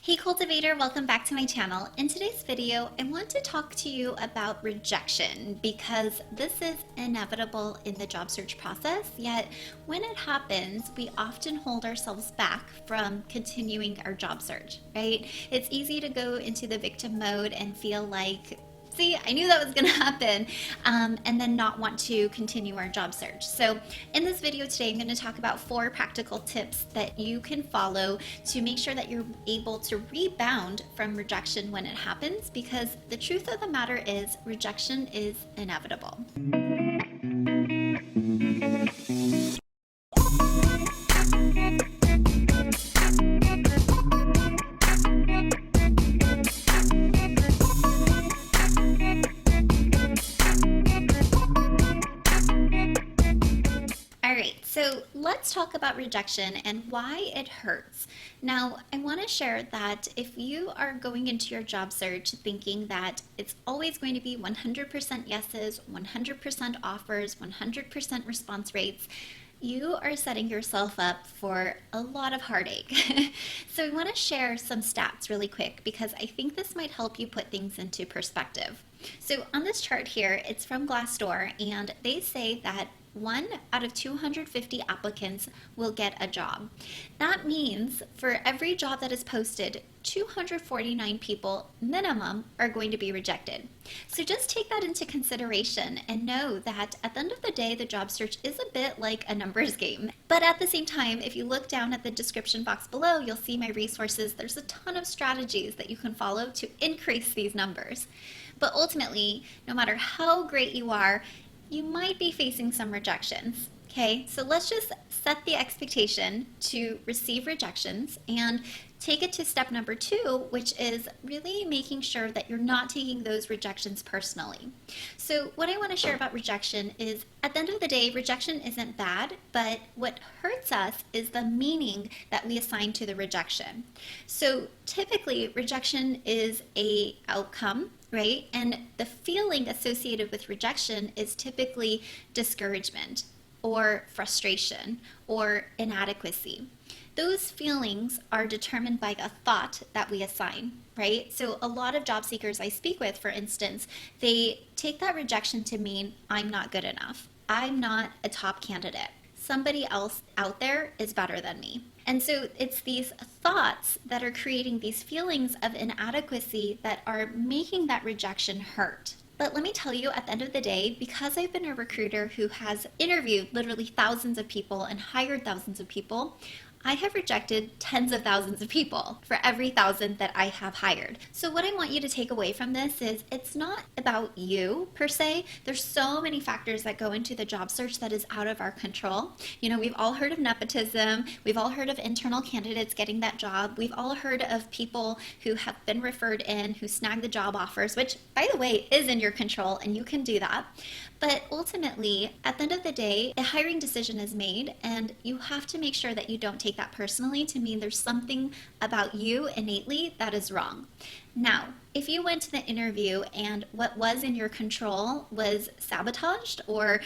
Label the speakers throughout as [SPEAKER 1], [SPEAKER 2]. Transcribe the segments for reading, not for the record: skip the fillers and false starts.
[SPEAKER 1] Hey Cultivator, welcome back to my channel. In today's video, I want to talk to you about rejection because this is inevitable in the job search process, yet when it happens, we often hold ourselves back from continuing our job search, right? It's easy to go into the victim mode and feel like, see, I knew that was going to happen, and then not want to continue our job search. So in this video today, I'm going to talk about 4 practical tips that you can follow to make sure that you're able to rebound from rejection when it happens, because the truth of the matter is rejection is inevitable. Alright, so let's talk about rejection and why it hurts. Now, I want to share that if you are going into your job search thinking that it's always going to be 100% yeses, 100% offers, 100% response rates, you are setting yourself up for a lot of heartache. So I want to share some stats really quick because I think this might help you put things into perspective. So on this chart here, it's from Glassdoor, and they say that 1 out of 250 applicants will get a job. That means for every job that is posted, 249 people minimum are going to be rejected. So just take that into consideration and know that at the end of the day, the job search is a bit like a numbers game. But at the same time, if you look down at the description box below, you'll see my resources. There's a ton of strategies that you can follow to increase these numbers. But ultimately, no matter how great you are, you might be facing some rejections. Okay, so let's just set the expectation to receive rejections and take it to step number 2, which is really making sure that you're not taking those rejections personally. So what I want to share about rejection is, at the end of the day, rejection isn't bad, but what hurts us is the meaning that we assign to the rejection. So typically, rejection is an outcome, right? And the feeling associated with rejection is typically discouragement or frustration or inadequacy. Those feelings are determined by a thought that we assign, right? So a lot of job seekers I speak with, for instance, they take that rejection to mean I'm not good enough. I'm not a top candidate. Somebody else out there is better than me. And so it's these thoughts that are creating these feelings of inadequacy that are making that rejection hurt. But let me tell you, at the end of the day, because I've been a recruiter who has interviewed literally thousands of people and hired thousands of people, I have rejected tens of thousands of people for every 1,000 that I have hired. So what I want you to take away from this is it's not about you per se. There's so many factors that go into the job search that is out of our control. You know, we've all heard of nepotism. We've all heard of internal candidates getting that job. We've all heard of people who have been referred in, who snag the job offers, which, by the way, is in your control and you can do that. But ultimately, at the end of the day, a hiring decision is made, and you have to make sure that you don't take that personally to mean there's something about you innately that is wrong. Now, if you went to the interview and what was in your control was sabotaged or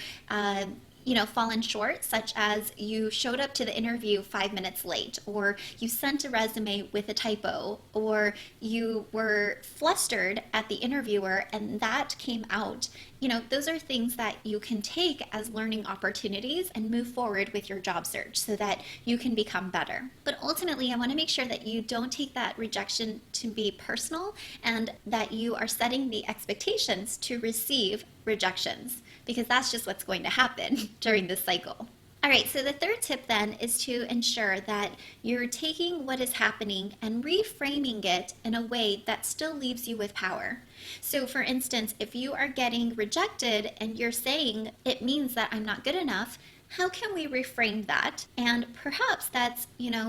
[SPEAKER 1] fallen short, such as you showed up to the interview 5 minutes late, or you sent a resume with a typo, or you were flustered at the interviewer and that came out, those are things that you can take as learning opportunities and move forward with your job search so that you can become better. But ultimately, I want to make sure that you don't take that rejection to be personal and that you are setting the expectations to receive rejections, because that's just what's going to happen during this cycle. All right, so the third tip then is to ensure that you're taking what is happening and reframing it in a way that still leaves you with power. So for instance, if you are getting rejected and you're saying it means that I'm not good enough, how can we reframe that? And perhaps that's,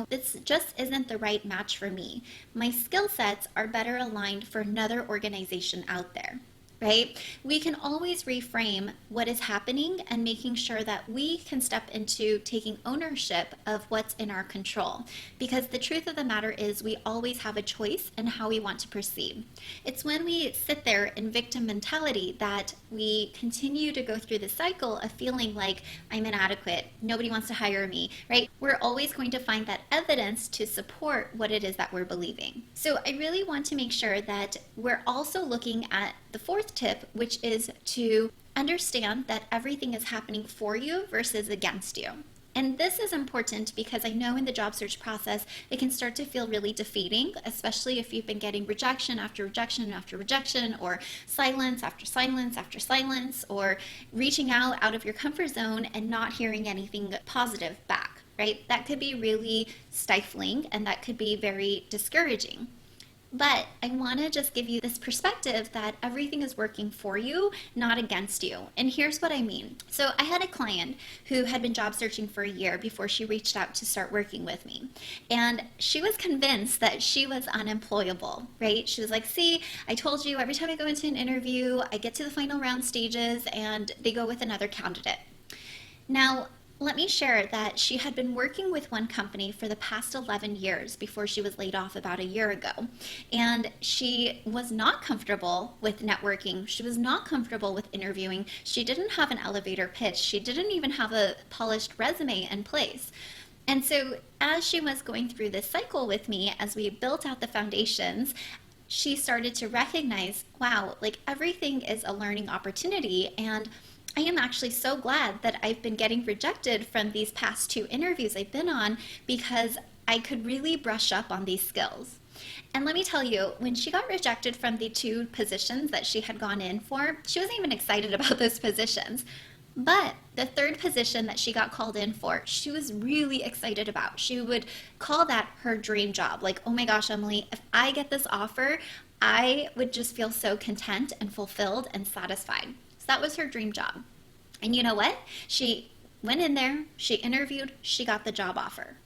[SPEAKER 1] this just isn't the right match for me. My skill sets are better aligned for another organization out there. right? We can always reframe what is happening and making sure that we can step into taking ownership of what's in our control. Because the truth of the matter is, we always have a choice in how we want to proceed. It's when we sit there in victim mentality that we continue to go through the cycle of feeling like I'm inadequate, nobody wants to hire me, right? We're always going to find that evidence to support what it is that we're believing. So I really want to make sure that we're also looking at the fourth tip, which is to understand that everything is happening for you versus against you. And this is important because I know in the job search process, it can start to feel really defeating, especially if you've been getting rejection after rejection after rejection, or silence after silence after silence, or reaching out of your comfort zone and not hearing anything positive back, right? That could be really stifling and that could be very discouraging. But I want to just give you this perspective that everything is working for you, not against you. And here's what I mean. So I had a client who had been job searching for a year before she reached out to start working with me. And she was convinced that she was unemployable, right? She was like, see, I told you every time I go into an interview, I get to the final round stages and they go with another candidate. Now, let me share that she had been working with one company for the past 11 years before she was laid off about a year ago. And she was not comfortable with networking. She was not comfortable with interviewing. She didn't have an elevator pitch. She didn't even have a polished resume in place. And so as she was going through this cycle with me, as we built out the foundations, she started to recognize, wow, like everything is a learning opportunity. And I am actually so glad that I've been getting rejected from these past two interviews I've been on, because I could really brush up on these skills. And let me tell you, when she got rejected from the two positions that she had gone in for, she wasn't even excited about those positions. But the third position that she got called in for, she was really excited about. She would call that her dream job. Like, oh my gosh, Emily, if I get this offer, I would just feel so content and fulfilled and satisfied. That was her dream job. And you know what? She went in there, she interviewed, she got the job offer.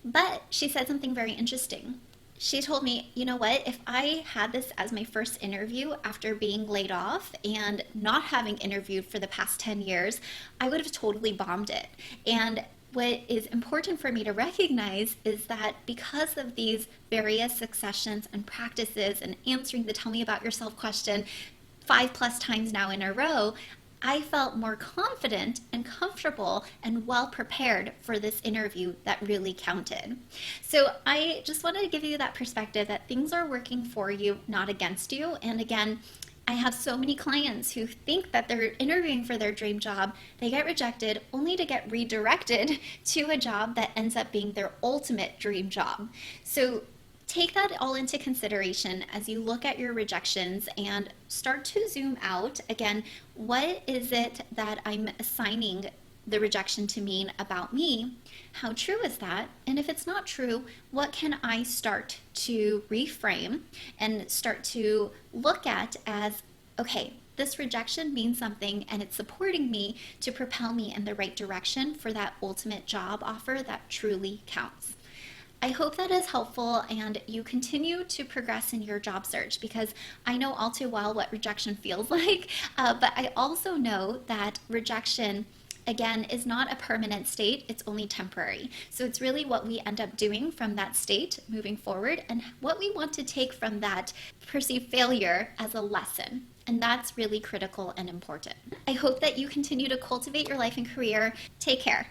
[SPEAKER 1] But she said something very interesting. She told me, you know what? If I had this as my first interview after being laid off and not having interviewed for the past 10 years, I would have totally bombed it. And what is important for me to recognize is that because of these various successions and practices and answering the tell me about yourself question 5+ times now in a row, I felt more confident and comfortable and well prepared for this interview that really counted. So I just wanted to give you that perspective that things are working for you, not against you. And again, I have so many clients who think that they're interviewing for their dream job, they get rejected only to get redirected to a job that ends up being their ultimate dream job. So take that all into consideration as you look at your rejections and start to zoom out. Again, what is it that I'm assigning the rejection to mean about me? How true is that? And if it's not true, what can I start to reframe and start to look at as, okay, this rejection means something and it's supporting me to propel me in the right direction for that ultimate job offer that truly counts. I hope that is helpful and you continue to progress in your job search, because I know all too well what rejection feels like, but I also know that rejection, again, is not a permanent state, it's only temporary. So it's really what we end up doing from that state moving forward and what we want to take from that perceived failure as a lesson. And that's really critical and important. I hope that you continue to cultivate your life and career. Take care.